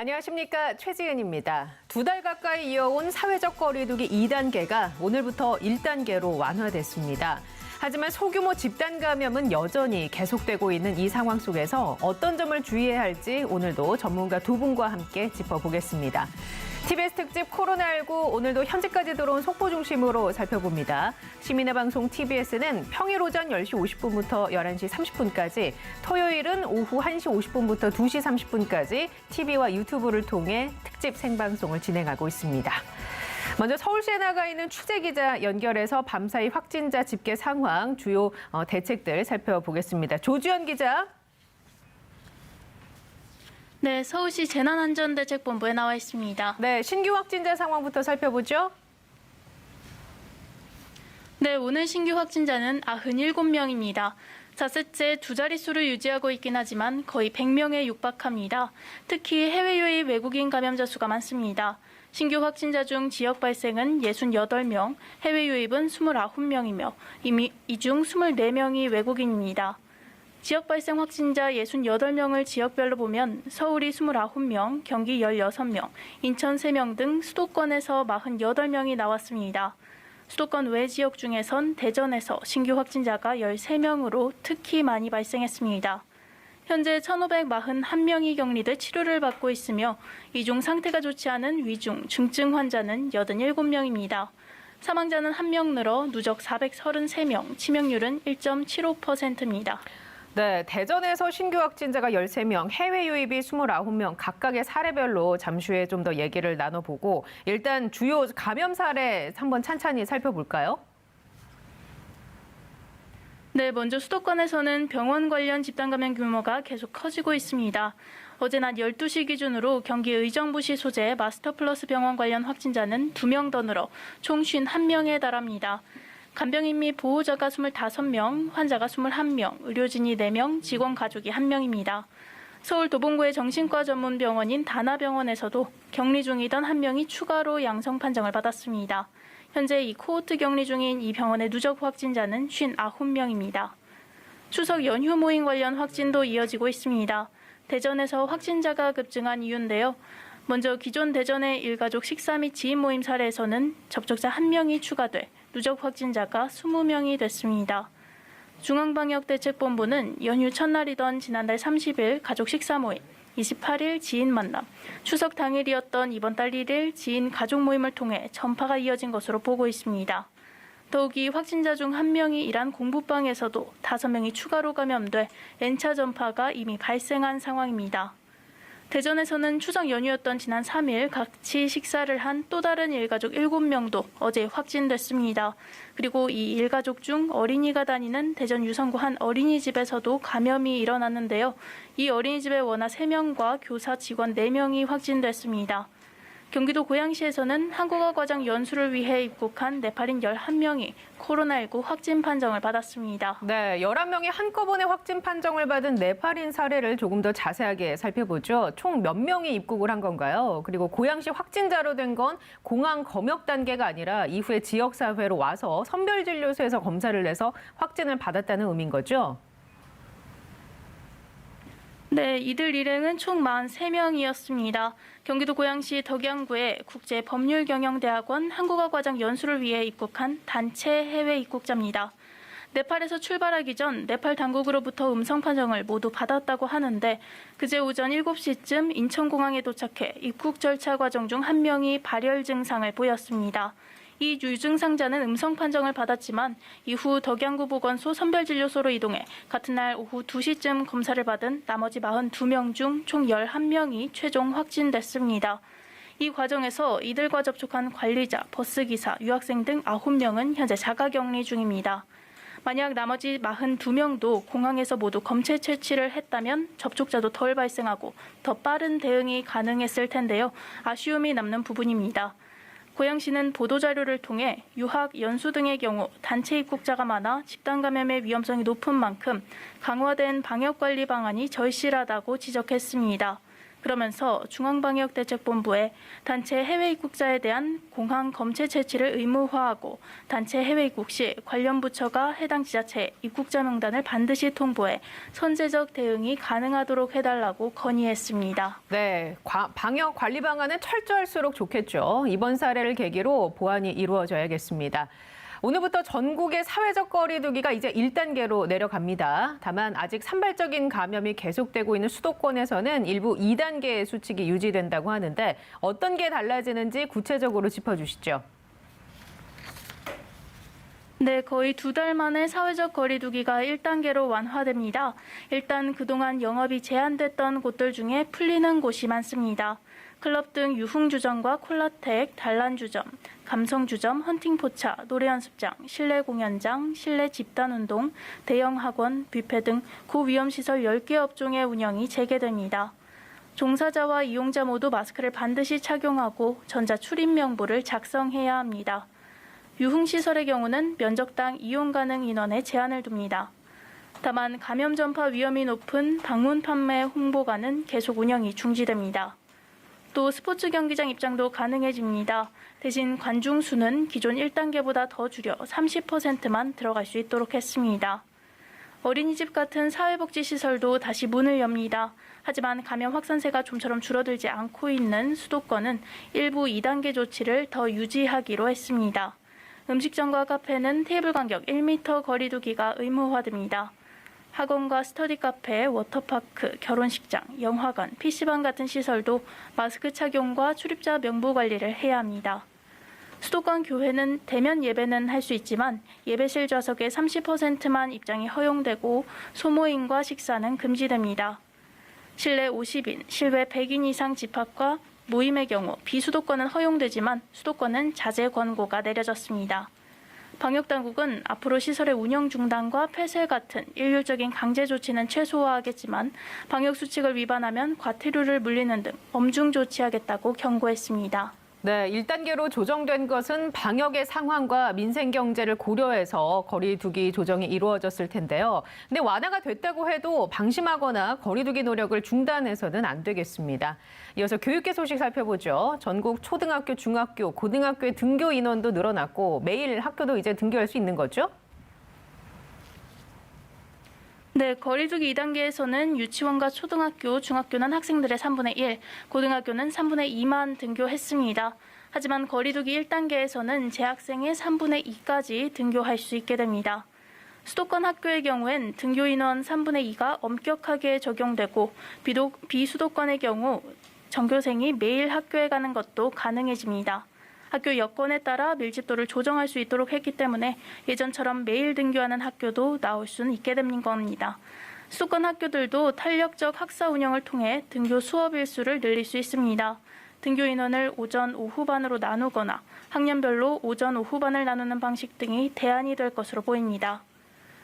안녕하십니까, 최지은입니다. 2달 가까이 이어온 사회적 거리두기 2단계가 오늘부터 1단계로 완화됐습니다. 하지만 소규모 집단 감염은 여전히 계속되고 있는 이 상황 속에서 어떤 점을 주의해야 할지 오늘도 전문가 두 분과 함께 짚어보겠습니다. TBS 특집 코로나19 오늘도 현재까지 들어온 속보 중심으로 살펴봅니다. 시민의 방송 TBS는 평일 오전 10시 50분부터 11시 30분까지, 토요일은 오후 1시 50분부터 2시 30분까지 TV와 유튜브를 통해 특집 생방송을 진행하고 있습니다. 먼저 서울시에 나가 있는 취재기자 연결해서 밤사이 확진자 집계 상황, 주요 대책들 살펴보겠습니다. 조주연 기자. 네, 서울시 재난안전대책본부에 나와 있습니다. 네, 신규 확진자 상황부터 살펴보죠. 네, 오늘 신규 확진자는 97명입니다. 자셋째 두 자릿수를 유지하고 있긴 하지만 거의 100명에 육박합니다. 특히 해외 유입 외국인 감염자 수가 많습니다. 신규 확진자 중 지역 발생은 68명, 해외 유입은 29명이며 이 중 24명이 외국인입니다. 지역 발생 확진자 68명을 지역별로 보면 서울이 29명, 경기 16명, 인천 3명 등 수도권에서 48명이 나왔습니다. 수도권 외 지역 중에선 대전에서 신규 확진자가 13명으로 특히 많이 발생했습니다. 현재 1,541명이 격리돼 치료를 받고 있으며 이 중 상태가 좋지 않은 위중, 중증 환자는 87명입니다. 사망자는 1명 늘어 누적 433명, 치명률은 1.75%입니다. 네, 대전에서 신규 확진자가 13명, 해외 유입이 29명, 각각의 사례별로 잠시 후에 좀 더 얘기를 나눠보고, 일단 주요 감염 사례 한번 찬찬히 살펴볼까요? 네, 먼저 수도권에서는 병원 관련 집단 감염 규모가 계속 커지고 있습니다. 어제 낮 12시 기준으로 경기 의정부시 소재 마스터플러스 병원 관련 확진자는 2명 더 늘어 총 51명에 달합니다. 간병인 및 보호자가 25명, 환자가 21명, 의료진이 4명, 직원 가족이 1명입니다. 서울 도봉구의 정신과 전문 병원인 다나병원에서도 격리 중이던 1명이 추가로 양성 판정을 받았습니다. 현재 이 코호트 격리 중인 이 병원의 누적 확진자는 59명입니다. 추석 연휴 모임 관련 확진도 이어지고 있습니다. 대전에서 확진자가 급증한 이유인데요. 먼저 기존 대전의 일가족 식사 및 지인 모임 사례에서는 접촉자 1명이 추가돼 누적 확진자가 20명이 됐습니다. 중앙방역대책본부는 연휴 첫날이던 지난달 30일 가족 식사 모임, 28일 지인 만남, 추석 당일이었던 이번 달 1일 지인 가족 모임을 통해 전파가 이어진 것으로 보고 있습니다. 더욱이 확진자 중 1명이 일한 공부방에서도 5명이 추가로 감염돼 N차 전파가 이미 발생한 상황입니다. 대전에서는 추석 연휴였던 지난 3일 같이 식사를 한 또 다른 일가족 7명도 어제 확진됐습니다. 그리고 이 일가족 중 어린이가 다니는 대전 유성구 한 어린이집에서도 감염이 일어났는데요. 이 어린이집의 원아 3명과 교사 직원 4명이 확진됐습니다. 경기도 고양시에서는 한국어 과정 연수를 위해 입국한 네팔인 11명이 코로나19 확진 판정을 받았습니다. 네, 11명이 한꺼번에 확진 판정을 받은 네팔인 사례를 조금 더 자세하게 살펴보죠. 총 몇 명이 입국을 한 건가요? 그리고 고양시 확진자로 된 건 공항 검역 단계가 아니라 이후에 지역사회로 와서 선별진료소에서 검사를 해서 확진을 받았다는 의미인 거죠? 네, 이들 일행은 총 43명이었습니다. 경기도 고양시 덕양구의 국제법률경영대학원 한국어 과정 연수를 위해 입국한 단체 해외 입국자입니다. 네팔에서 출발하기 전 네팔 당국으로부터 음성 판정을 모두 받았다고 하는데 그제 오전 7시쯤 인천공항에 도착해 입국 절차 과정 중 1명이 발열 증상을 보였습니다. 이 유증상자는 음성 판정을 받았지만 이후 덕양구 보건소 선별진료소로 이동해 같은 날 오후 2시쯤 검사를 받은 나머지 42명 중 총 11명이 최종 확진됐습니다. 이 과정에서 이들과 접촉한 관리자, 버스기사, 유학생 등 9명은 현재 자가격리 중입니다. 만약 나머지 42명도 공항에서 모두 검체 채취를 했다면 접촉자도 덜 발생하고 더 빠른 대응이 가능했을 텐데요. 아쉬움이 남는 부분입니다. 고양시는 보도자료를 통해 유학, 연수 등의 경우 단체 입국자가 많아 집단 감염의 위험성이 높은 만큼 강화된 방역관리 방안이 절실하다고 지적했습니다. 그러면서 중앙방역대책본부에 단체 해외 입국자에 대한 공항 검체 채취를 의무화하고 단체 해외 입국 시 관련 부처가 해당 지자체에 입국자 명단을 반드시 통보해 선제적 대응이 가능하도록 해달라고 건의했습니다. 네, 방역 관리 방안은 철저할수록 좋겠죠. 이번 사례를 계기로 보완이 이루어져야겠습니다. 오늘부터 전국의 사회적 거리두기가 이제 1단계로 내려갑니다. 다만 아직 산발적인 감염이 계속되고 있는 수도권에서는 일부 2단계의 수칙이 유지된다고 하는데 어떤 게 달라지는지 구체적으로 짚어주시죠. 네, 거의 2달 만에 사회적 거리두기가 1단계로 완화됩니다. 일단 그동안 영업이 제한됐던 곳들 중에 풀리는 곳이 많습니다. 클럽 등 유흥주점과 콜라텍, 단란주점, 감성주점, 헌팅포차, 노래연습장, 실내 공연장, 실내 집단운동, 대형 학원, 뷔페 등 고위험시설 10개 업종의 운영이 재개됩니다. 종사자와 이용자 모두 마스크를 반드시 착용하고 전자출입 명부를 작성해야 합니다. 유흥시설의 경우는 면적당 이용 가능 인원에 제한을 둡니다. 다만 감염 전파 위험이 높은 방문 판매 홍보관은 계속 운영이 중지됩니다. 또 스포츠 경기장 입장도 가능해집니다. 대신 관중 수는 기존 1단계보다 더 줄여 30%만 들어갈 수 있도록 했습니다. 어린이집 같은 사회복지시설도 다시 문을 엽니다. 하지만 감염 확산세가 좀처럼 줄어들지 않고 있는 수도권은 일부 2단계 조치를 더 유지하기로 했습니다. 음식점과 카페는 테이블 간격 1m 거리두기가 의무화됩니다. 학원과 스터디 카페, 워터파크, 결혼식장, 영화관, PC방 같은 시설도 마스크 착용과 출입자 명부 관리를 해야 합니다. 수도권 교회는 대면 예배는 할 수 있지만 예배실 좌석의 30%만 입장이 허용되고 소모임과 식사는 금지됩니다. 실내 50인, 실외 100인 이상 집합과 모임의 경우 비수도권은 허용되지만 수도권은 자제 권고가 내려졌습니다. 방역당국은 앞으로 시설의 운영 중단과 폐쇄 같은 일률적인 강제 조치는 최소화하겠지만 방역수칙을 위반하면 과태료를 물리는 등 엄중 조치하겠다고 경고했습니다. 네, 1단계로 조정된 것은 방역의 상황과 민생 경제를 고려해서 거리두기 조정이 이루어졌을 텐데요. 근데 완화가 됐다고 해도 방심하거나 거리두기 노력을 중단해서는 안 되겠습니다. 이어서 교육계 소식 살펴보죠. 전국 초등학교, 중학교, 고등학교의 등교 인원도 늘어났고 매일 학교도 이제 등교할 수 있는 거죠? 네, 거리두기 2단계에서는 유치원과 초등학교, 중학교는 학생들의 3분의 1, 고등학교는 3분의 2만 등교했습니다. 하지만 거리두기 1단계에서는 재학생의 3분의 2까지 등교할 수 있게 됩니다. 수도권 학교의 경우엔 등교 인원 3분의 2가 엄격하게 적용되고 비수도권의 경우 전교생이 매일 학교에 가는 것도 가능해집니다. 학교 여건에 따라 밀집도를 조정할 수 있도록 했기 때문에 예전처럼 매일 등교하는 학교도 나올 수는 있게 된 겁니다. 수도권 학교들도 탄력적 학사 운영을 통해 등교 수업 일수를 늘릴 수 있습니다. 등교 인원을 오전, 오후반으로 나누거나 학년별로 오전, 오후반을 나누는 방식 등이 대안이 될 것으로 보입니다.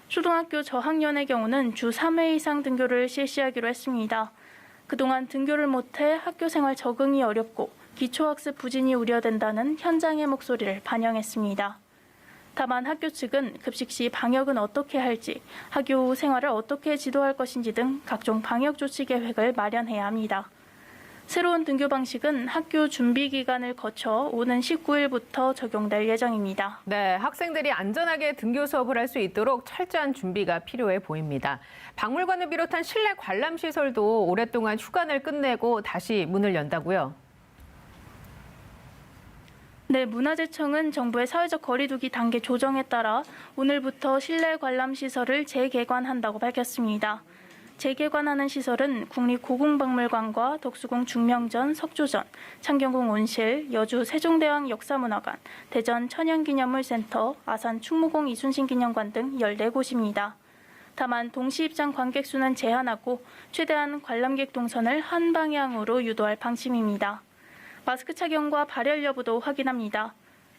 초등학교 저학년의 경우는 주 3회 이상 등교를 실시하기로 했습니다. 그동안 등교를 못해 학교 생활 적응이 어렵고 기초학습 부진이 우려된다는 현장의 목소리를 반영했습니다. 다만 학교 측은 급식 시 방역은 어떻게 할지, 학교 후 생활을 어떻게 지도할 것인지 등 각종 방역 조치 계획을 마련해야 합니다. 새로운 등교 방식은 학교 준비 기간을 거쳐 오는 19일부터 적용될 예정입니다. 네, 학생들이 안전하게 등교 수업을 할 수 있도록 철저한 준비가 필요해 보입니다. 박물관을 비롯한 실내 관람 시설도 오랫동안 휴관을 끝내고 다시 문을 연다고요? 네, 문화재청은 정부의 사회적 거리두기 단계 조정에 따라 오늘부터 실내 관람 시설을 재개관한다고 밝혔습니다. 재개관하는 시설은 국립고궁박물관과 덕수궁 중명전 석조전, 창경궁 온실, 여주 세종대왕 역사문화관, 대전 천연기념물센터, 아산 충무공 이순신기념관 등 14곳입니다. 다만 동시 입장 관객 수는 제한하고 최대한 관람객 동선을 한 방향으로 유도할 방침입니다. 마스크 착용과 발열 여부도 확인합니다.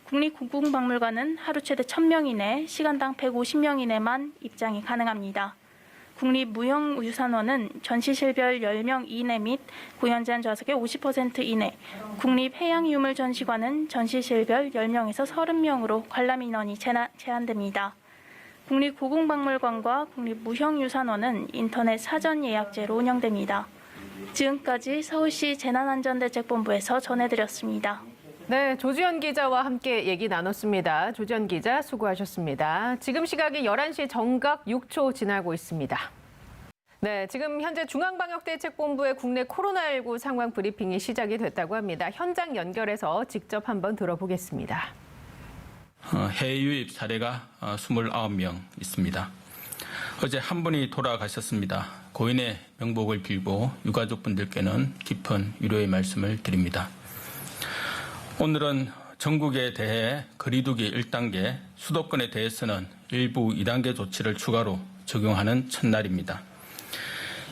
국립고궁박물관은 하루 최대 1,000명 이내, 시간당 150명 이내만 입장이 가능합니다. 국립무형유산원은 전시실별 10명 이내 및 공연제한 좌석의 50% 이내, 국립해양유물전시관은 전시실별 10명에서 30명으로 관람 인원이 제한됩니다. 국립고궁박물관과 국립무형유산원은 인터넷 사전 예약제로 운영됩니다. 지금까지 서울시 재난안전대책본부에서 전해드렸습니다. 네, 조지현 기자와 함께 얘기 나눴습니다. 조지현 기자 수고하셨습니다. 지금 시각이 11시 정각 6초 지나고 있습니다. 네, 지금 현재 중앙방역대책본부의 국내 코로나19 상황 브리핑이 시작이 됐다고 합니다. 현장 연결해서 직접 한번 들어보겠습니다. 해외 유입 사례가 29명 있습니다. 어제 한 분이 돌아가셨습니다. 고인의 명복을 빌고 유가족분들께는 깊은 위로의 말씀을 드립니다. 오늘은 전국에 대해 거리두기 1단계, 수도권에 대해서는 일부 2단계 조치를 추가로 적용하는 첫날입니다.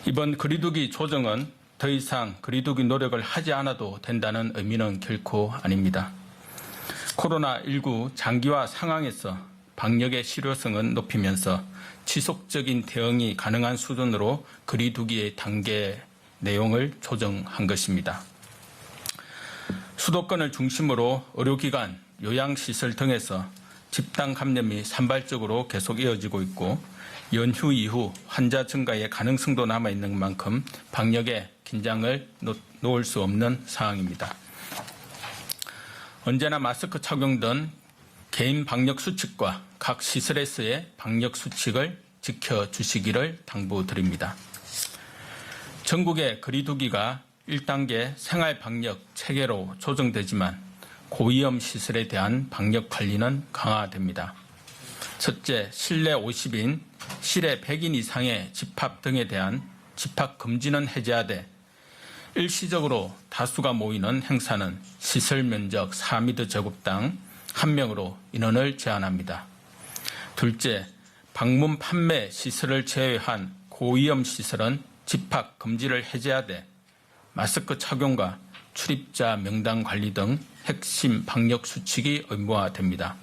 이번 거리두기 조정은 더 이상 거리두기 노력을 하지 않아도 된다는 의미는 결코 아닙니다. 코로나19 장기화 상황에서 방역의 실효성은 높이면서 지속적인 대응이 가능한 수준으로 거리두기의 단계 내용을 조정한 것입니다. 수도권을 중심으로 의료기관, 요양시설 등에서 집단 감염이 산발적으로 계속 이어지고 있고 연휴 이후 환자 증가의 가능성도 남아있는 만큼 방역에 긴장을 놓을 수 없는 상황입니다. 언제나 마스크 착용 등 개인 방역 수칙과 각 시설에서의 방역 수칙을 지켜주시기를 당부드립니다. 전국의 거리두기가 1단계 생활방역 체계로 조정되지만 고위험 시설에 대한 방역 관리는 강화됩니다. 첫째, 실내 50인, 실외 100인 이상의 집합 등에 대한 집합 금지는 해제하되 일시적으로 다수가 모이는 행사는 시설 면적 4m 제곱당 1명으로 인원을 제한합니다. 둘째, 방문 판매 시설을 제외한 고위험 시설은 집합 금지를 해제하되 마스크 착용과 출입자 명단 관리 등 핵심 방역 수칙이 의무화됩니다.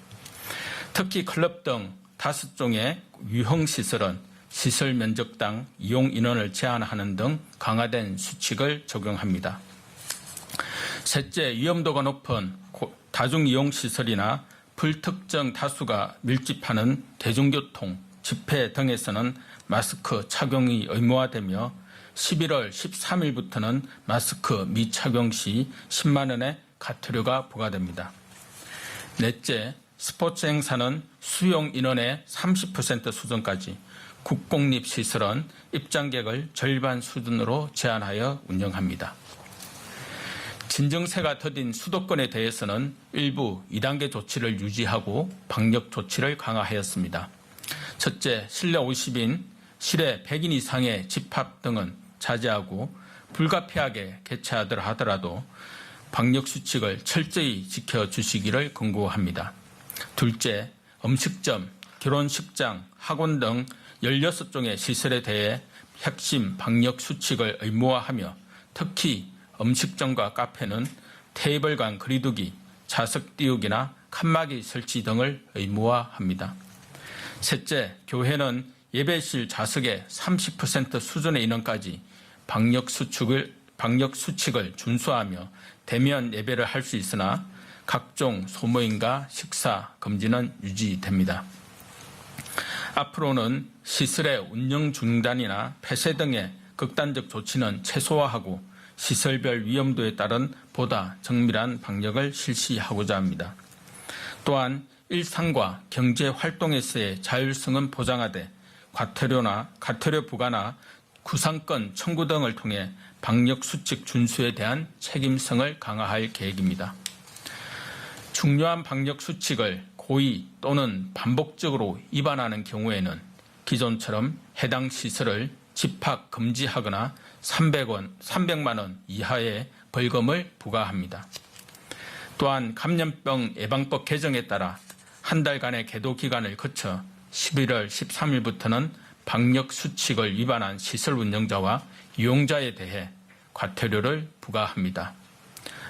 특히 클럽 등 5종의 유흥 시설은 시설 면적당 이용 인원을 제한하는 등 강화된 수칙을 적용합니다. 셋째, 위험도가 높은 다중이용시설이나 불특정 다수가 밀집하는 대중교통, 집회 등에서는 마스크 착용이 의무화되며 11월 13일부터는 마스크 미착용 시 10만 원의 과태료가 부과됩니다. 넷째, 스포츠 행사는 수용 인원의 30% 수준까지, 국공립시설은 입장객을 절반 수준으로 제한하여 운영합니다. 진정세가 더딘 수도권에 대해서는 일부 2단계 조치를 유지하고 방역 조치를 강화하였습니다. 첫째, 실내 50인, 실외 100인 이상의 집합 등은 자제하고 불가피하게 개최하더라 하더라도 방역 수칙을 철저히 지켜주시기를 권고합니다. 둘째, 음식점, 결혼식장, 학원 등 16종의 시설에 대해 핵심 방역 수칙을 의무화하며 특히 음식점과 카페는 테이블 간 거리두기, 좌석 띄우기나 칸막이 설치 등을 의무화합니다. 셋째, 교회는 예배실 좌석의 30% 수준의 인원까지 방역 수칙을 준수하며 대면 예배를 할 수 있으나 각종 소모임과 식사 금지는 유지됩니다. 앞으로는 시설의 운영 중단이나 폐쇄 등의 극단적 조치는 최소화하고 시설별 위험도에 따른 보다 정밀한 방역을 실시하고자 합니다. 또한 일상과 경제 활동에서의 자율성은 보장하되 과태료 부과나 구상권 청구 등을 통해 방역 수칙 준수에 대한 책임성을 강화할 계획입니다. 중요한 방역 수칙을 고의 또는 반복적으로 위반하는 경우에는 기존처럼 해당 시설을 집합 금지하거나 300만 원 이하의 벌금을 부과합니다. 또한 감염병 예방법 개정에 따라 한 달간의 계도 기간을 거쳐 11월 13일부터는 방역 수칙을 위반한 시설 운영자와 이용자에 대해 과태료를 부과합니다.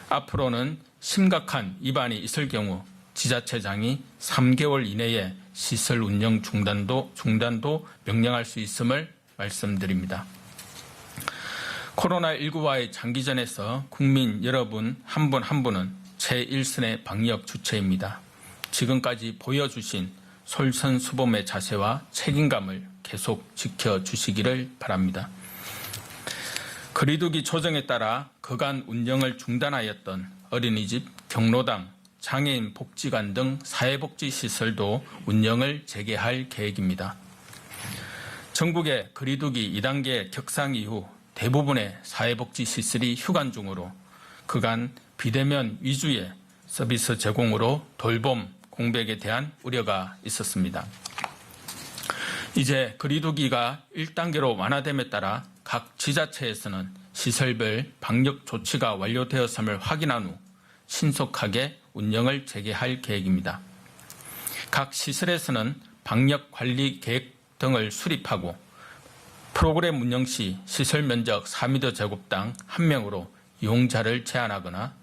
앞으로는 심각한 위반이 있을 경우 지자체장이 3개월 이내에 시설 운영 중단도 명령할 수 있음을 말씀드립니다. 코로나19와의 장기전에서 국민 여러분 한 분 한 분은 제1선의 방역 주체입니다. 지금까지 보여주신 솔선수범의 자세와 책임감을 계속 지켜주시기를 바랍니다. 거리두기 조정에 따라 그간 운영을 중단하였던 어린이집, 경로당, 장애인 복지관 등 사회복지시설도 운영을 재개할 계획입니다. 전국의 거리두기 2단계 격상 이후 대부분의 사회복지시설이 휴관 중으로 그간 비대면 위주의 서비스 제공으로 돌봄 공백에 대한 우려가 있었습니다. 이제 거리두기가 1단계로 완화됨에 따라 각 지자체에서는 시설별 방역 조치가 완료되었음을 확인한 후 신속하게 운영을 재개할 계획입니다. 각 시설에서는 방역 관리 계획 등을 수립하고 프로그램 운영 시 시설 면적 4m 제곱당 1명으로 이용자를 제한하거나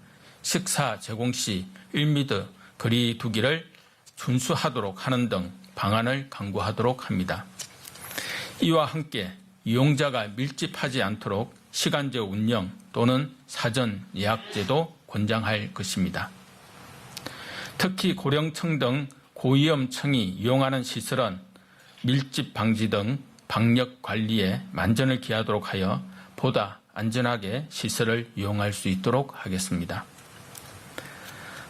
식사 제공 시 1m 거리 두기를 준수하도록 하는 등 방안을 강구하도록 합니다. 이와 함께 이용자가 밀집하지 않도록 시간제 운영 또는 사전 예약제도 권장할 것입니다. 특히 고령층 등 고위험층이 이용하는 시설은 밀집 방지 등 방역 관리에 만전을 기하도록 하여 보다 안전하게 시설을 이용할 수 있도록 하겠습니다.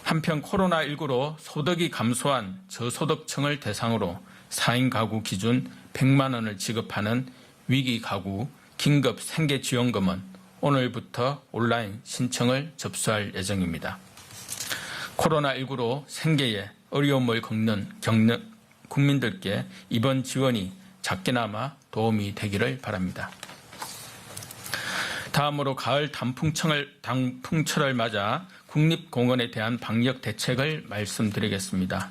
한편 코로나19로 소득이 감소한 저소득층을 대상으로 4인 가구 기준 100만 원을 지급하는 위기 가구 긴급 생계 지원금은 오늘부터 온라인 신청을 접수할 예정입니다. 코로나19로 생계에 어려움을 겪는 국민들께 이번 지원이 작게나마 도움이 되기를 바랍니다. 다음으로 가을 단풍철을 맞아 국립공원에 대한 방역 대책을 말씀드리겠습니다.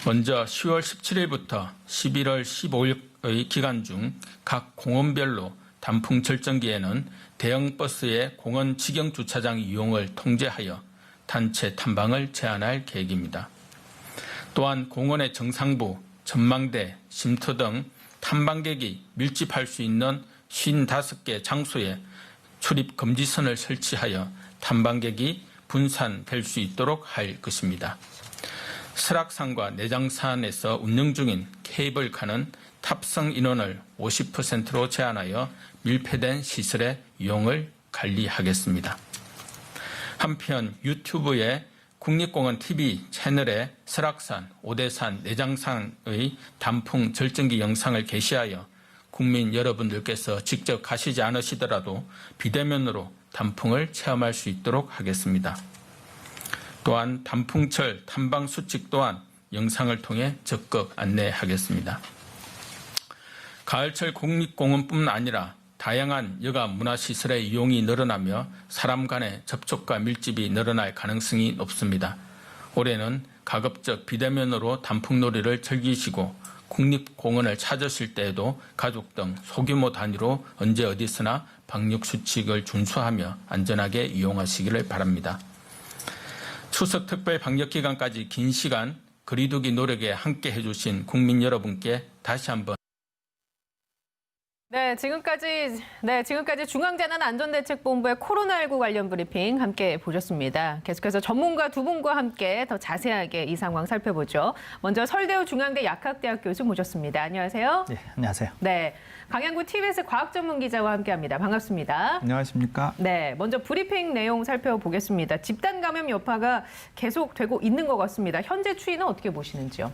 먼저 10월 17일부터 11월 15일의 기간 중 각 공원별로 단풍 절정기에는 대형 버스의 공원 직영 주차장 이용을 통제하여 단체 탐방을 제한할 계획입니다. 또한 공원의 정상부, 전망대, 쉼터 등 탐방객이 밀집할 수 있는 55개 장소에 출입 금지선을 설치하여 탐방객이 분산될 수 있도록 할 것입니다. 설악산과 내장산에서 운영 중인 케이블카는 탑승 인원을 50%로 제한하여 밀폐된 시설의 이용을 관리하겠습니다. 한편 유튜브에 국립공원 TV 채널에 설악산, 오대산, 내장산의 단풍 절정기 영상을 게시하여 국민 여러분들께서 직접 가시지 않으시더라도 비대면으로 단풍을 체험할 수 있도록 하겠습니다. 또한 단풍철 탐방 수칙 또한 영상을 통해 적극 안내하겠습니다. 가을철 국립공원뿐만 아니라 다양한 여가 문화시설의 이용이 늘어나며 사람 간의 접촉과 밀집이 늘어날 가능성이 높습니다. 올해는 가급적 비대면으로 단풍놀이를 즐기시고 국립공원을 찾으실 때에도 가족 등 소규모 단위로 언제 어디서나 방역수칙을 준수하며 안전하게 이용하시기를 바랍니다. 추석 특별 방역기간까지 긴 시간 거리두기 노력에 함께 해주신 국민 여러분께 다시 한번 지금까지 중앙재난안전대책본부의 코로나19 관련 브리핑 함께 보셨습니다. 계속해서 전문가 두 분과 함께 더 자세하게 이 상황 살펴보죠. 먼저 설대우 중앙대 약학대학 교수 모셨습니다. 안녕하세요. 네, 안녕하세요. 네, 강양구 TBS 과학전문기자와 함께합니다. 반갑습니다. 안녕하십니까? 네, 먼저 브리핑 내용 살펴보겠습니다. 집단 감염 여파가 계속되고 있는 것 같습니다. 현재 추이는 어떻게 보시는지요?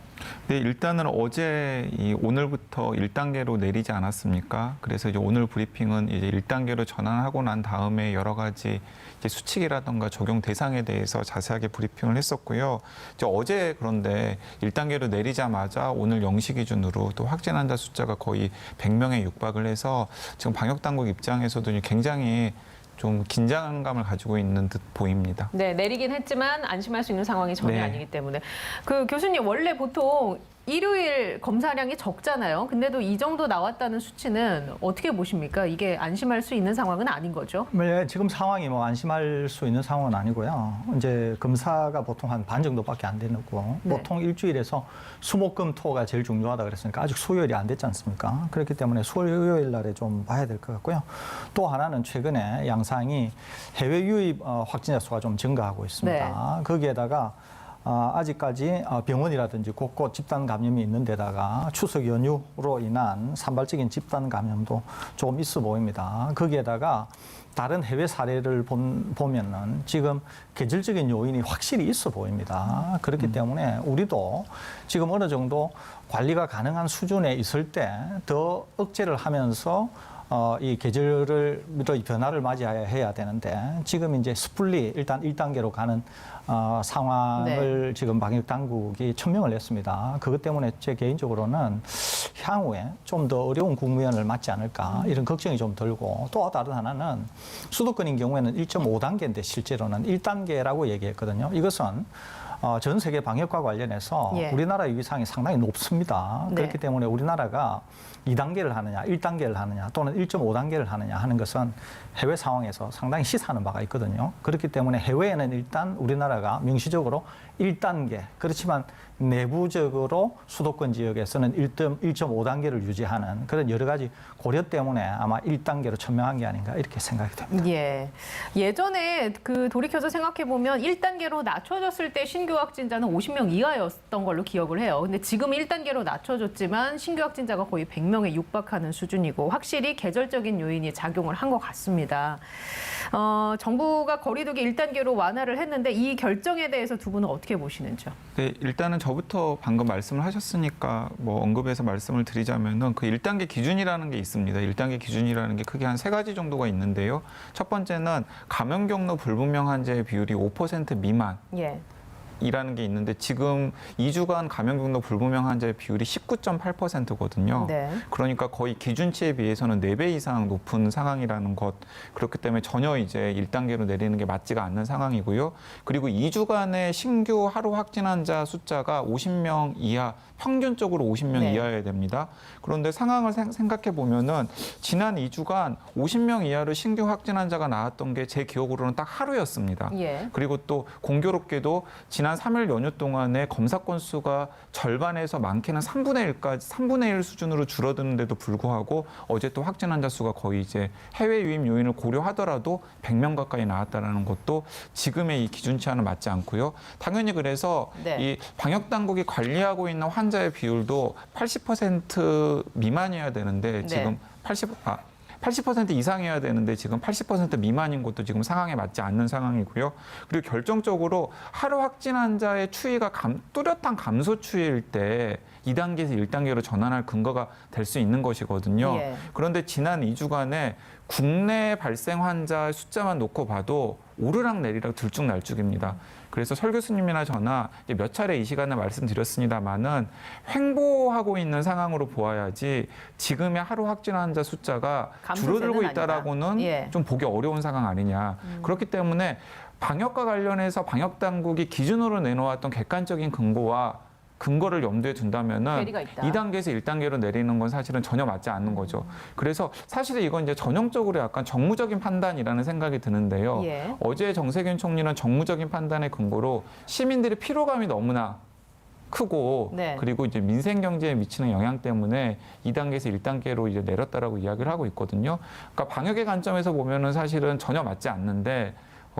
네, 일단은 어제 오늘부터 1단계로 내리지 않았습니까? 그래서 이제 오늘 브리핑은 이제 1단계로 전환하고 난 다음에 여러 가지 이제 수칙이라든가 적용 대상에 대해서 자세하게 브리핑을 했었고요. 이제 어제 그런데 1단계로 내리자마자 오늘 0시 기준으로 또 확진 환자 숫자가 거의 100명에 육박을 해서 지금 방역당국 입장에서도 굉장히 좀 긴장감을 가지고 있는 듯 보입니다. 네, 내리긴 했지만 안심할 수 있는 상황이 전혀 네. 아니기 때문에. 교수님, 원래 보통 일요일 검사량이 적잖아요. 근데도 이 정도 나왔다는 수치는 어떻게 보십니까? 이게 안심할 수 있는 상황은 아닌 거죠? 네, 지금 상황이 안심할 수 있는 상황은 아니고요. 이제 검사가 보통 한 반 정도밖에 안 되는 거고, 네. 보통 일주일에서 수목금토가 제일 중요하다 그랬으니까 아직 수요일이 안 됐지 않습니까? 그렇기 때문에 수요일 날에 좀 봐야 될 것 같고요. 또 하나는 최근에 양상이 해외 유입 확진자 수가 좀 증가하고 있습니다. 네. 거기에다가 아직까지 병원이라든지 곳곳 집단 감염이 있는 데다가 추석 연휴로 인한 산발적인 집단 감염도 조금 있어 보입니다. 거기에다가 다른 해외 사례를 보면은 지금 계절적인 요인이 확실히 있어 보입니다. 그렇기 때문에 우리도 지금 어느 정도 관리가 가능한 수준에 있을 때 더 억제를 하면서 이 계절의 변화를 맞이해야 되는데 지금 이제 섣불리 일단 1단계로 가는 상황을 지금 방역 당국이 천명을 했습니다. 그것 때문에 제 개인적으로는 향후에 좀 더 어려운 국면을 맞지 않을까 이런 걱정이 좀 들고 또 다른 하나는 수도권인 경우에는 1.5단계인데 실제로는 1단계라고 얘기했거든요. 이것은 전 세계 방역과 관련해서 우리나라의 위상이 상당히 높습니다. 그렇기 때문에 우리나라가 2단계를 하느냐, 1단계를 하느냐, 또는 1.5단계를 하느냐 하는 것은 해외 상황에서 상당히 시사하는 바가 있거든요. 그렇기 때문에 해외에는 일단 우리나라가 명시적으로 1단계, 그렇지만 내부적으로 수도권 지역에서는 1.5단계를 유지하는 그런 여러 가지 고려 때문에 아마 1단계로 천명한 게 아닌가 이렇게 생각이 됩니다. 예. 예전에 돌이켜서 생각해보면 1단계로 낮춰졌을 때 신규 확진자는 50명 이하였던 걸로 기억을 해요. 근데 지금 1단계로 낮춰졌지만 신규 확진자가 거의 100명에 육박하는 수준이고 확실히 계절적인 요인이 작용을 한 것 같습니다. 정부가 거리두기 1단계로 완화를 했는데 이 결정에 대해서 두 분은 어떻게 보시는지요? 네, 일단은 저부터 방금 말씀을 하셨으니까 뭐 언급해서 말씀을 드리자면은 그 1단계 기준이라는 게 있습니다. 1단계 기준이라는 게 크게 한 3가지 정도가 있는데요. 첫 번째는 감염 경로 불분명 환자의 비율이 5% 미만. 이라는 게 있는데 지금 2주간 감염 경로 불분명 환자의 비율이 19.8%거든요. 네. 그러니까 거의 기준치에 비해서는 4배 이상 높은 상황이라는 것. 그렇기 때문에 전혀 이제 1단계로 내리는 게 맞지가 않는 상황이고요. 그리고 2주간의 신규 하루 확진 환자 숫자가 50명 이하, 평균적으로 50명 이하여야 됩니다. 그런데 상황을 생각해 보면은 지난 2주간 50명 이하로 신규 확진 환자가 나왔던 게 제 기억으로는 딱 하루였습니다. 그리고 또 공교롭게도 지난 3일 연휴 동안에 검사 건수가 절반에서 많게는 3분의 1 수준으로 줄어드는데도 불구하고 어제 또 확진 환자 수가 거의 이제 해외 유입 요인을 고려하더라도 100명 가까이 나왔다라는 것도 지금의 이 기준치와는 맞지 않고요. 당연히 그래서 이 방역 당국이 관리하고 있는 환자의 비율도 80% 미만이어야 되는데 지금 80% 이상이어야 되는데 지금 80% 미만인 것도 지금 상황에 맞지 않는 상황이고요. 그리고 결정적으로 하루 확진 환자의 추이가 뚜렷한 감소 추이일 때 2단계에서 1단계로 전환할 근거가 될 수 있는 것이거든요. 그런데 지난 2주간에 국내 발생 환자 숫자만 놓고 봐도 오르락 내리락 들쭉날쭉입니다. 그래서 설 교수님이나 저나 몇 차례 이 시간에 말씀드렸습니다마는 횡보하고 있는 상황으로 보아야지 지금의 하루 확진 환자 숫자가 줄어들고 있다라고는 좀 보기 어려운 상황 아니냐. 그렇기 때문에 방역과 관련해서 방역 당국이 기준으로 내놓았던 객관적인 근거를 염두에 둔다면은 2단계에서 1단계로 내리는 건 사실은 전혀 맞지 않는 거죠. 그래서 사실은 이건 이제 전형적으로 약간 정무적인 판단이라는 생각이 드는데요. 어제 정세균 총리는 정무적인 판단의 근거로 시민들의 피로감이 너무나 크고 그리고 이제 민생 경제에 미치는 영향 때문에 2단계에서 1단계로 이제 내렸다라고 이야기를 하고 있거든요. 그러니까 방역의 관점에서 보면은 사실은 전혀 맞지 않는데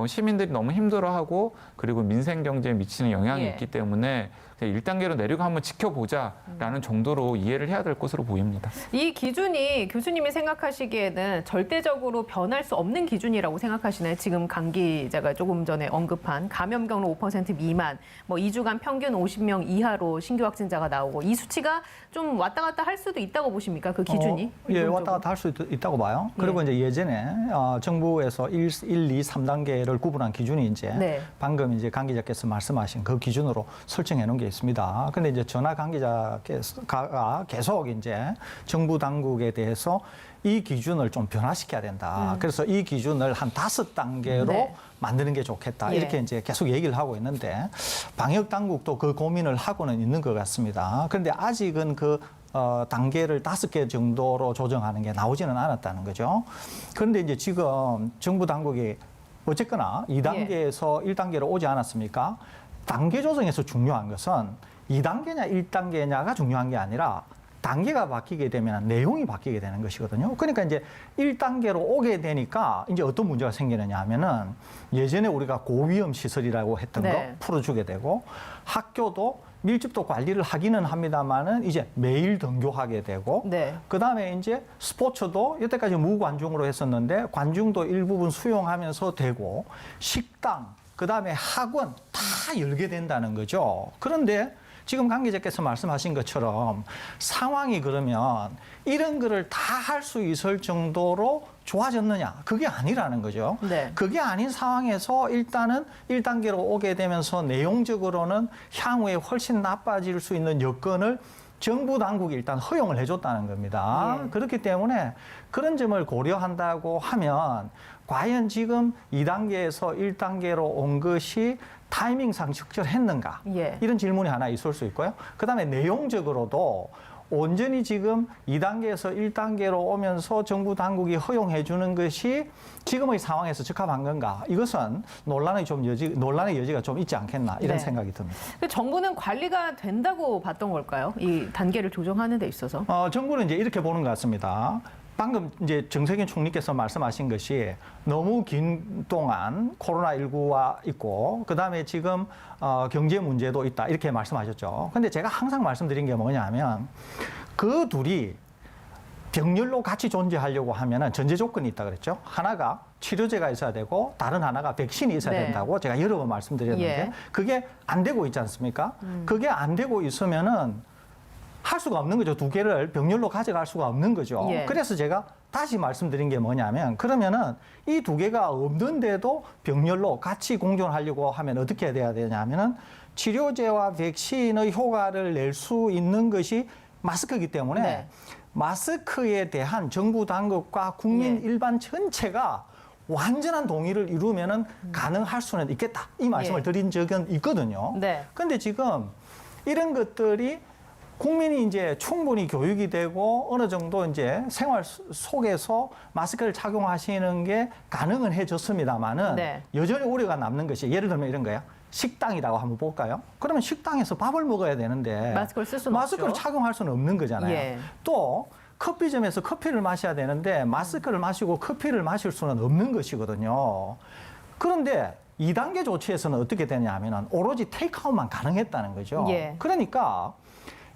시민들이 너무 힘들어하고 그리고 민생 경제에 미치는 영향이 있기 때문에 1단계로 내리고 한번 지켜보자라는 정도로 이해를 해야 될 것으로 보입니다. 이 기준이 교수님이 생각하시기에는 절대적으로 변할 수 없는 기준이라고 생각하시나요? 지금 강 기자가 조금 전에 언급한 감염 경로 5% 미만, 뭐 2주간 평균 50명 이하로 신규 확진자가 나오고 이 수치가 좀 왔다 갔다 할 수도 있다고 보십니까? 그 기준이? 왔다 갔다 할 수 있다고 봐요. 그리고 이제 예전에 정부에서 1, 2, 3단계를 구분한 기준이 이제 방금 이제 강 기자께서 말씀하신 그 기준으로 설정해 놓은 게 있습니다. 근데 이제 전하 강 기자가 계속 이제 정부 당국에 대해서 이 기준을 좀 변화시켜야 된다. 그래서 이 기준을 한 5단계로 만드는 게 좋겠다. 이렇게 이제 계속 얘기를 하고 있는데 방역 당국도 그 고민을 하고는 있는 것 같습니다. 그런데 아직은 그 단계를 5개 정도로 조정하는 게 나오지는 않았다는 거죠. 그런데 이제 지금 정부 당국이 어쨌거나 2단계에서 1단계로 오지 않았습니까? 단계 조정에서 중요한 것은 2단계냐 1단계냐가 중요한 게 아니라 단계가 바뀌게 되면 내용이 바뀌게 되는 것이거든요. 그러니까 이제 1단계로 오게 되니까 이제 어떤 문제가 생기느냐 하면은 예전에 우리가 고위험 시설이라고 했던 네. 거 풀어주게 되고 학교도 밀집도 관리를 하기는 합니다만은 이제 매일 등교하게 되고 네. 그다음에 이제 스포츠도 여태까지 무관중으로 했었는데 관중도 일부분 수용하면서 되고 식당 그다음에 학원 다 열게 된다는 거죠. 그런데 지금 관계자께서 말씀하신 것처럼 상황이 그러면 이런 거를 다 할 수 있을 정도로 좋아졌느냐? 그게 아니라는 거죠. 네. 그게 아닌 상황에서 일단은 1단계로 오게 되면서 내용적으로는 향후에 훨씬 나빠질 수 있는 여건을 정부 당국이 일단 허용을 해줬다는 겁니다. 예. 그렇기 때문에 그런 점을 고려한다고 하면 과연 지금 2단계에서 1단계로 온 것이 타이밍상 적절했는가? 예. 이런 질문이 하나 있을 수 있고요. 그다음에 내용적으로도 온전히 지금 2단계에서 1단계로 오면서 정부 당국이 허용해 주는 것이 지금의 상황에서 적합한 건가? 이것은 논란의 여지가 좀 있지 않겠나 이런 네. 생각이 듭니다. 근데 정부는 관리가 된다고 봤던 걸까요? 이 단계를 조정하는 데 있어서. 정부는 이제 이렇게 보는 것 같습니다. 방금 이제 정세균 총리께서 말씀하신 것이 너무 긴 동안 코로나19가 있고 그다음에 지금 경제 문제도 있다 이렇게 말씀하셨죠. 근데 제가 항상 말씀드린 게 뭐냐면 그 둘이 병렬로 같이 존재하려고 하면은 전제 조건이 있다 그랬죠. 하나가 치료제가 있어야 되고 다른 하나가 백신이 있어야 네. 된다고 제가 여러 번 말씀드렸는데 예. 그게 안 되고 있지 않습니까? 그게 안 되고 있으면은 할 수가 없는 거죠. 두 개를 병렬로 가져갈 수가 없는 거죠. 예. 그래서 제가 다시 말씀드린 게 뭐냐면 그러면은 이 두 개가 없는데도 병렬로 같이 공존하려고 하면 어떻게 돼야 되냐면은 치료제와 백신의 효과를 낼 수 있는 것이 마스크이기 때문에 네. 마스크에 대한 정부 당국과 국민 예. 일반 전체가 완전한 동의를 이루면은 가능할 수는 있겠다. 이 말씀을 예. 드린 적은 있거든요. 네. 근데 지금 이런 것들이 국민이 이제 충분히 교육이 되고 어느 정도 이제 생활 속에서 마스크를 착용하시는 게 가능은 해졌습니다만은 네. 여전히 우려가 남는 것이 예를 들면 이런 거예요. 식당이라고 한번 볼까요? 그러면 식당에서 밥을 먹어야 되는데 마스크를 쓸 수는 마스크를 없죠. 착용할 수는 없는 거잖아요. 예. 또 커피점에서 커피를 마셔야 되는데 마스크를 마시고 커피를 마실 수는 없는 것이거든요. 그런데 2단계 조치에서는 어떻게 되냐면은 오로지 테이크아웃만 가능했다는 거죠. 예. 그러니까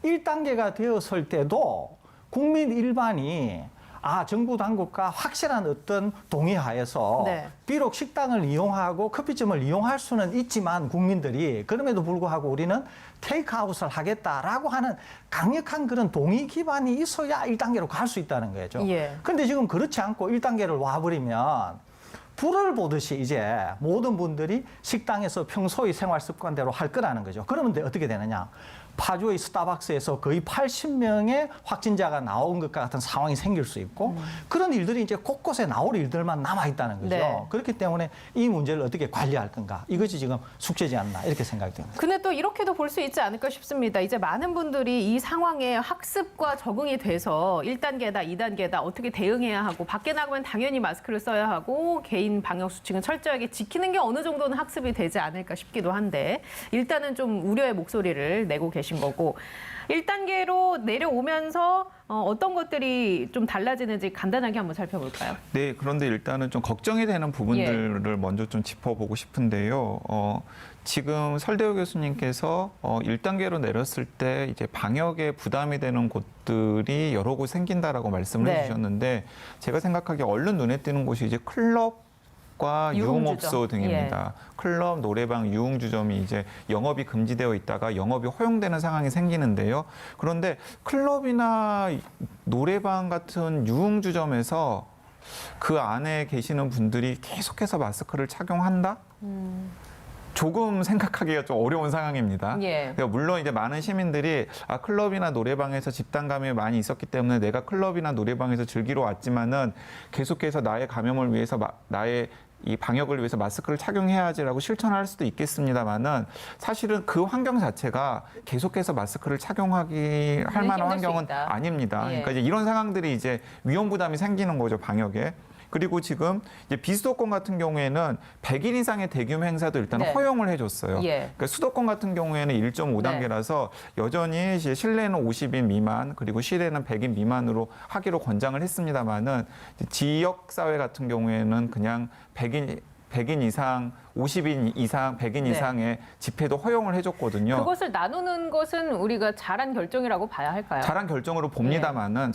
1단계가 되었을 때도 국민 일반이 정부 당국과 확실한 어떤 동의하에서 네. 비록 식당을 이용하고 커피점을 이용할 수는 있지만 국민들이 그럼에도 불구하고 우리는 테이크아웃을 하겠다라고 하는 강력한 그런 동의 기반이 있어야 1단계로 갈 수 있다는 거죠. 예. 그런데 지금 그렇지 않고 1단계를 와버리면 불을 보듯이 이제 모든 분들이 식당에서 평소의 생활 습관대로 할 거라는 거죠. 그러면 어떻게 되느냐? 파주의 스타벅스에서 거의 80명의 확진자가 나온 것과 같은 상황이 생길 수 있고 그런 일들이 이제 곳곳에 나올 일들만 남아 있다는 거죠. 네. 그렇기 때문에 이 문제를 어떻게 관리할 건가 이것이 지금 숙제지 않나 이렇게 생각이 듭니다. 근데 또 이렇게도 볼 수 있지 않을까 싶습니다. 이제 많은 분들이 이 상황에 학습과 적응이 돼서 1단계다, 2단계다 어떻게 대응해야 하고 밖에 나가면 당연히 마스크를 써야 하고 개인 방역 수칙은 철저하게 지키는 게 어느 정도는 학습이 되지 않을까 싶기도 한데 일단은 좀 우려의 목소리를 내고 계신 거고 1단계로 내려오면서 어떤 것들이 좀 달라지는지 간단하게 한번 살펴볼까요? 네, 그런데 일단은 좀 걱정이 되는 부분들을 먼저 좀 짚어보고 싶은데요. 지금 설대호 교수님께서 1단계로 내렸을 때 이제 방역에 부담이 되는 곳들이 여러 곳 생긴다라고 말씀을 네. 해주셨는데 제가 생각하기에 얼른 눈에 띄는 곳이 이제 클럽과 유흥업소 등입니다. 클럽, 노래방, 유흥주점이 이제 영업이 금지되어 있다가 영업이 허용되는 상황이 생기는데요. 그런데 클럽이나 노래방 같은 유흥주점에서 그 안에 계시는 분들이 계속해서 마스크를 착용한다? 조금 생각하기가 좀 어려운 상황입니다. 예. 그러니까 물론 이제 많은 시민들이 클럽이나 노래방에서 집단 감염이 많이 있었기 때문에 내가 클럽이나 노래방에서 즐기러 왔지만은 계속해서 나의 감염을 위해서 나의 이 방역을 위해서 마스크를 착용해야지라고 실천할 수도 있겠습니다만은 사실은 그 환경 자체가 계속해서 마스크를 착용하기 할 만한 힘들 수 환경은 있다. 아닙니다. 예. 그러니까 이제 이런 상황들이 이제 위험 부담이 생기는 거죠, 방역에. 그리고 지금 이제 비수도권 같은 경우에는 100인 이상의 대규모 행사도 일단 네. 허용을 해줬어요. 예. 그러니까 수도권 같은 경우에는 1.5단계라서 여전히 이제 실내는 50인 미만 그리고 실외는 100인 미만으로 하기로 권장을 했습니다만은 지역 사회 같은 경우에는 그냥 100인 이상, 50인 이상, 100인 네. 이상의 집회도 허용을 해줬거든요. 그것을 나누는 것은 우리가 잘한 결정이라고 봐야 할까요? 잘한 결정으로 봅니다만은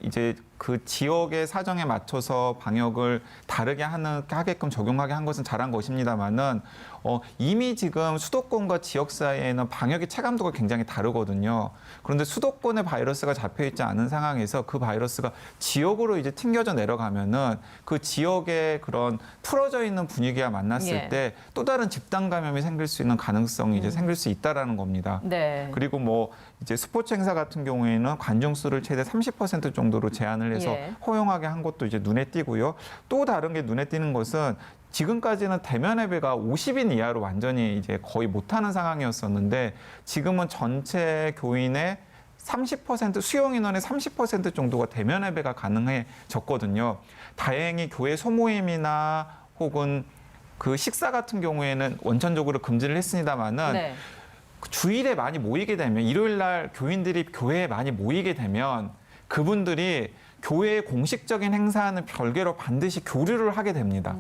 이제 그 지역의 사정에 맞춰서 방역을 다르게 하게끔 적용하게 한 것은 잘한 것입니다만은 이미 지금 수도권과 지역 사이에는 방역의 체감도가 굉장히 다르거든요. 그런데 수도권에 바이러스가 잡혀 있지 않은 상황에서 그 바이러스가 지역으로 이제 튕겨져 내려가면은 그 지역의 그런 풀어져 있는 분위기와 만났을 예. 때 또 다른 집단 감염이 생길 수 있는 가능성이 이제 생길 수 있다라는 겁니다. 네. 그리고 뭐 이제 스포츠 행사 같은 경우에는 관중 수를 최대 30% 정도로 제한을 해서 예. 허용하게 한 것도 이제 눈에 띄고요. 또 다른 게 눈에 띄는 것은 지금까지는 대면 예배가 50인 이하로 완전히 이제 거의 못하는 상황이었었는데 지금은 전체 교인의 30% 수용 인원의 30% 정도가 대면 예배가 가능해졌거든요. 다행히 교회 소모임이나 혹은 그 식사 같은 경우에는 원천적으로 금지를 했습니다마는 네. 주일에 많이 모이게 되면 일요일 날 교인들이 교회에 많이 모이게 되면 그분들이 교회의 공식적인 행사는 별개로 반드시 교류를 하게 됩니다.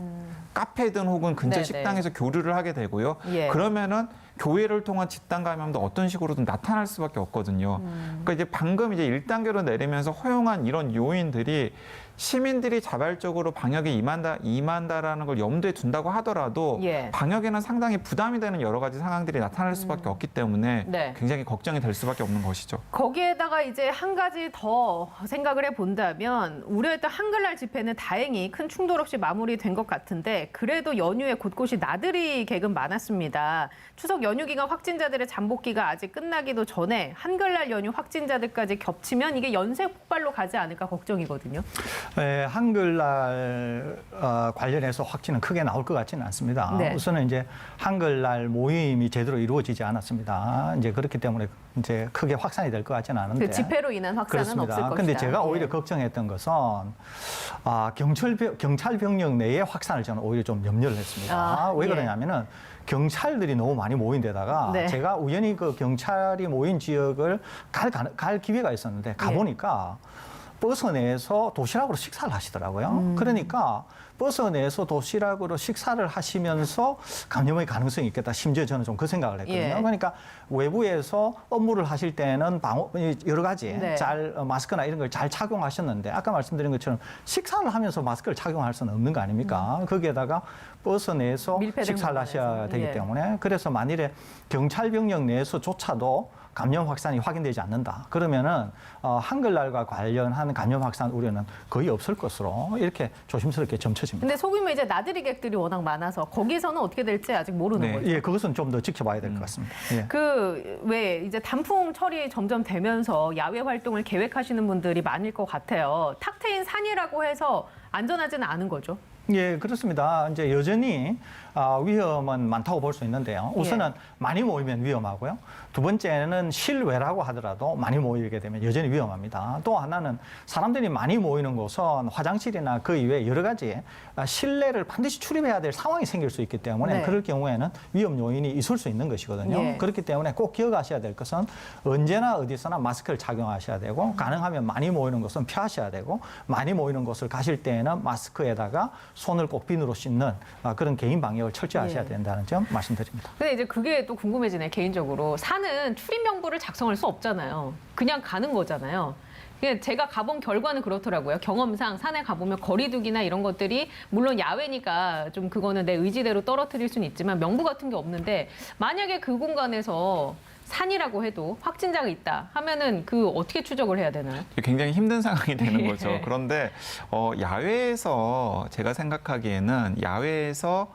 카페든 혹은 근처 네네. 식당에서 교류를 하게 되고요. 예. 그러면은 교회를 통한 집단 감염도 어떤 식으로든 나타날 수밖에 없거든요. 그러니까 이제 방금 이제 1단계로 내리면서 허용한 이런 요인들이 시민들이 자발적으로 방역에 임한다라는 걸 염두에 둔다고 하더라도 예. 방역에는 상당히 부담이 되는 여러 가지 상황들이 나타날 수밖에 없기 때문에 네. 굉장히 걱정이 될 수밖에 없는 것이죠. 거기에다가 이제 한 가지 더 생각을 해본다면 우려했던 한글날 집회는 다행히 큰 충돌 없이 마무리된 것 같은데 그래도 연휴에 곳곳이 나들이 개금 많았습니다. 추석 연휴 기간 확진자들의 잠복기가 아직 끝나기도 전에 한글날 연휴 확진자들까지 겹치면 이게 연쇄 폭발로 가지 않을까 걱정이거든요. 한글날 관련해서 확진은 크게 나올 것 같지는 않습니다. 네. 우선은 이제 한글날 모임이 제대로 이루어지지 않았습니다. 이제 그렇기 때문에 이제 크게 확산이 될 것 같지는 않은데. 그 집회로 인한 확산은 그렇습니다. 없을 것이다. 근데 제가 오히려 예. 걱정했던 것은 경찰 병력 내의 확산을 저는 오히려 좀 염려를 했습니다. 왜 예. 그러냐면은 경찰들이 너무 많이 모인 데다가 네. 제가 우연히 그 경찰이 모인 지역을 갈 기회가 있었는데 가보니까 버스 내에서 도시락으로 식사를 하시더라고요. 그러니까 버스 내에서 도시락으로 식사를 하시면서 감염의 가능성이 있겠다. 심지어 저는 좀 그 생각을 했거든요. 예. 그러니까 외부에서 업무를 하실 때는 여러 가지 네. 마스크나 이런 걸 잘 착용하셨는데 아까 말씀드린 것처럼 식사를 하면서 마스크를 착용할 수는 없는 거 아닙니까? 거기에다가 버스 내에서 밀폐된 식사를 하셔야 공간에서. 되기 예. 때문에 그래서 만일에 경찰 병력 내에서조차도 감염 확산이 확인되지 않는다. 그러면은 한글날과 관련한 감염 확산 우려는 거의 없을 것으로 이렇게 조심스럽게 점쳐집니다. 근데 소규모 이제 나들이객들이 워낙 많아서 거기서는 어떻게 될지 아직 모르는 네. 거죠. 예, 그것은 좀 더 지켜봐야 될 것 같습니다. 예. 그 왜 이제 단풍철이 점점 되면서 야외 활동을 계획하시는 분들이 많을 것 같아요. 탁 트인 산이라고 해서 안전하지는 않은 거죠. 예, 그렇습니다. 이제 여전히 위험은 많다고 볼 수 있는데요. 우선은 많이 모이면 위험하고요. 두 번째는 실외라고 하더라도 많이 모이게 되면 여전히 위험합니다. 또 하나는 사람들이 많이 모이는 곳은 화장실이나 그 이외에 여러 가지 실내를 반드시 출입해야 될 상황이 생길 수 있기 때문에 네. 그럴 경우에는 위험 요인이 있을 수 있는 것이거든요. 예. 그렇기 때문에 꼭 기억하셔야 될 것은 언제나 어디서나 마스크를 착용하셔야 되고 가능하면 많이 모이는 곳은 피하셔야 되고 많이 모이는 곳을 가실 때에는 마스크에다가 손을 꼭 비누로 씻는 그런 개인 방역을 철저히 하셔야 예. 된다는 점 말씀드립니다. 근데 이제 그게 또 궁금해지네, 개인적으로. 산은 출입 명부를 작성할 수 없잖아요. 그냥 가는 거잖아요. 제가 가본 결과는 그렇더라고요. 경험상 산에 가보면 거리두기나 이런 것들이 물론 야외니까 좀 그거는 내 의지대로 떨어뜨릴 수는 있지만 명부 같은 게 없는데 만약에 그 공간에서 산이라고 해도 확진자가 있다 하면은 그 어떻게 추적을 해야 되나요? 굉장히 힘든 상황이 되는 거죠. 그런데 야외에서 제가 생각하기에는 야외에서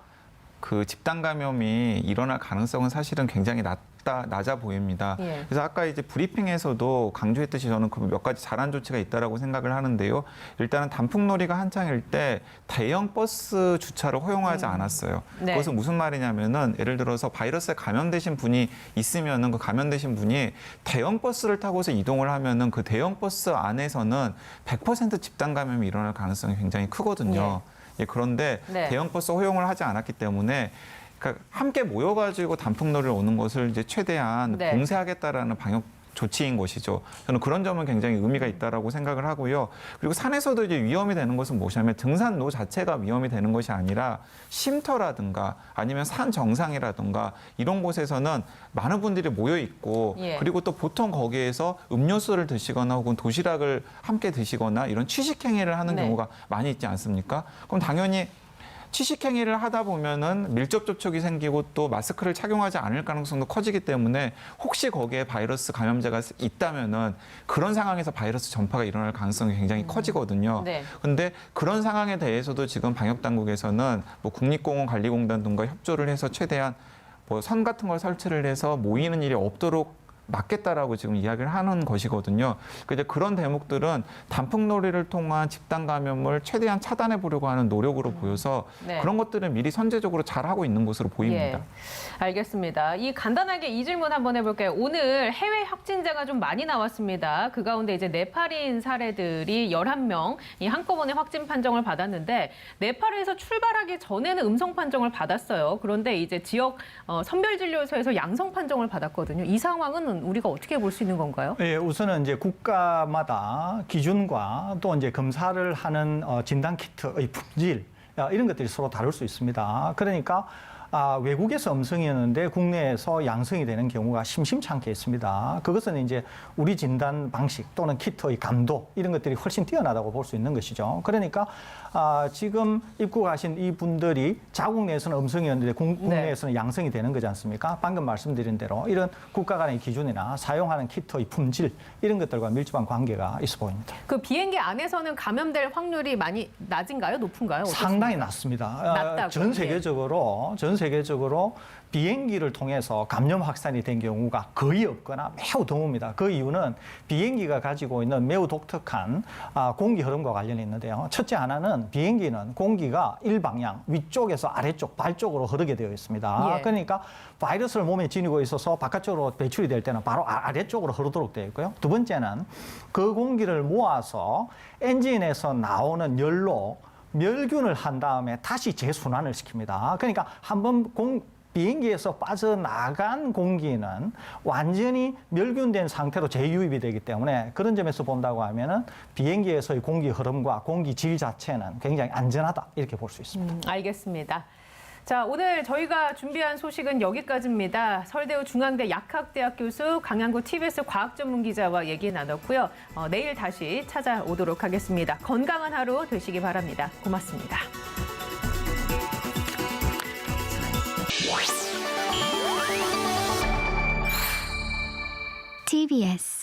그 집단 감염이 일어날 가능성은 사실은 굉장히 낮아 보입니다. 예. 그래서 아까 이제 브리핑에서도 강조했듯이 저는 그 몇 가지 잘한 조치가 있다라고 생각을 하는데요. 일단은 단풍놀이가 한창일 때 대형 버스 주차를 허용하지 않았어요. 네. 그것은 무슨 말이냐면은 예를 들어서 바이러스에 감염되신 분이 있으면은 그 감염되신 분이 대형 버스를 타고서 이동을 하면은 그 대형 버스 안에서는 100% 집단 감염이 일어날 가능성이 굉장히 크거든요. 예, 그런데 네. 대형 버스 허용을 하지 않았기 때문에 그러니까 함께 모여가지고 단풍놀이를 오는 것을 이제 최대한 네. 봉쇄하겠다라는 방역 조치인 것이죠. 저는 그런 점은 굉장히 의미가 있다라고 생각을 하고요. 그리고 산에서도 이제 위험이 되는 것은 무엇이냐면 등산로 자체가 위험이 되는 것이 아니라 쉼터라든가 아니면 산 정상이라든가 이런 곳에서는 많은 분들이 모여 있고 예. 그리고 또 보통 거기에서 음료수를 드시거나 혹은 도시락을 함께 드시거나 이런 취식 행위를 하는 네. 경우가 많이 있지 않습니까? 그럼 당연히 취식 행위를 하다 보면은 밀접 접촉이 생기고 또 마스크를 착용하지 않을 가능성도 커지기 때문에 혹시 거기에 바이러스 감염자가 있다면은 그런 상황에서 바이러스 전파가 일어날 가능성이 굉장히 커지거든요. 네. 근데 그런 상황에 대해서도 지금 방역 당국에서는 뭐 국립공원관리공단 등과 협조를 해서 최대한 뭐 선 같은 걸 설치를 해서 모이는 일이 없도록 막겠다라고 지금 이야기를 하는 것이거든요. 이제 그런 대목들은 단풍놀이를 통한 집단 감염을 최대한 차단해 보려고 하는 노력으로 보여서 네. 그런 것들은 미리 선제적으로 잘 하고 있는 것으로 보입니다. 예, 알겠습니다. 이 간단하게 이 질문 한번 해볼게요. 오늘 해외 확진자가 좀 많이 나왔습니다. 그 가운데 이제 네팔인 사례들이 11명 이 한꺼번에 확진 판정을 받았는데 네팔에서 출발하기 전에는 음성 판정을 받았어요. 그런데 이제 지역 선별진료소에서 양성 판정을 받았거든요. 이 상황은 우리가 어떻게 볼 수 있는 건가요? 예, 우선은 이제 국가마다 기준과 또 이제 검사를 하는 진단 키트의 품질 이런 것들이 서로 다를 수 있습니다. 그러니까 외국에서 음성이었는데 국내에서 양성이 되는 경우가 심심찮게 있습니다. 그것은 이제 우리 진단 방식 또는 키트의 감도 이런 것들이 훨씬 뛰어나다고 볼 수 있는 것이죠. 그러니까 지금 입국하신 이 분들이 자국 내에서는 음성이었는데 국내에서는 양성이 되는 거지 않습니까? 방금 말씀드린 대로 이런 국가 간의 기준이나 사용하는 키트의 품질 이런 것들과 밀접한 관계가 있어 보입니다. 그 비행기 안에서는 감염될 확률이 많이 낮은가요? 높은가요? 어떻습니까? 상당히 낮습니다. 낮다고요? 전 세계적으로 비행기를 통해서 감염 확산이 된 경우가 거의 없거나 매우 드뭅니다. 그 이유는 비행기가 가지고 있는 매우 독특한 공기 흐름과 관련이 있는데요. 첫째 하나는 비행기는 공기가 일방향, 위쪽에서 아래쪽, 발 쪽으로 흐르게 되어 있습니다. 예. 그러니까 바이러스를 몸에 지니고 있어서 바깥쪽으로 배출이 될 때는 바로 아래쪽으로 흐르도록 되어 있고요. 두 번째는 그 공기를 모아서 엔진에서 나오는 열로 멸균을 한 다음에 다시 재순환을 시킵니다. 그러니까 한번 비행기에서 빠져나간 공기는 완전히 멸균된 상태로 재유입이 되기 때문에 그런 점에서 본다고 하면은 비행기에서의 공기 흐름과 공기 질 자체는 굉장히 안전하다 이렇게 볼 수 있습니다. 알겠습니다. 자, 오늘 저희가 준비한 소식은 여기까지입니다. 서울대우 중앙대 약학대학 교수 강양구 TBS 과학전문기자와 얘기 나눴고요. 내일 다시 찾아오도록 하겠습니다. 건강한 하루 되시기 바랍니다. 고맙습니다. TBS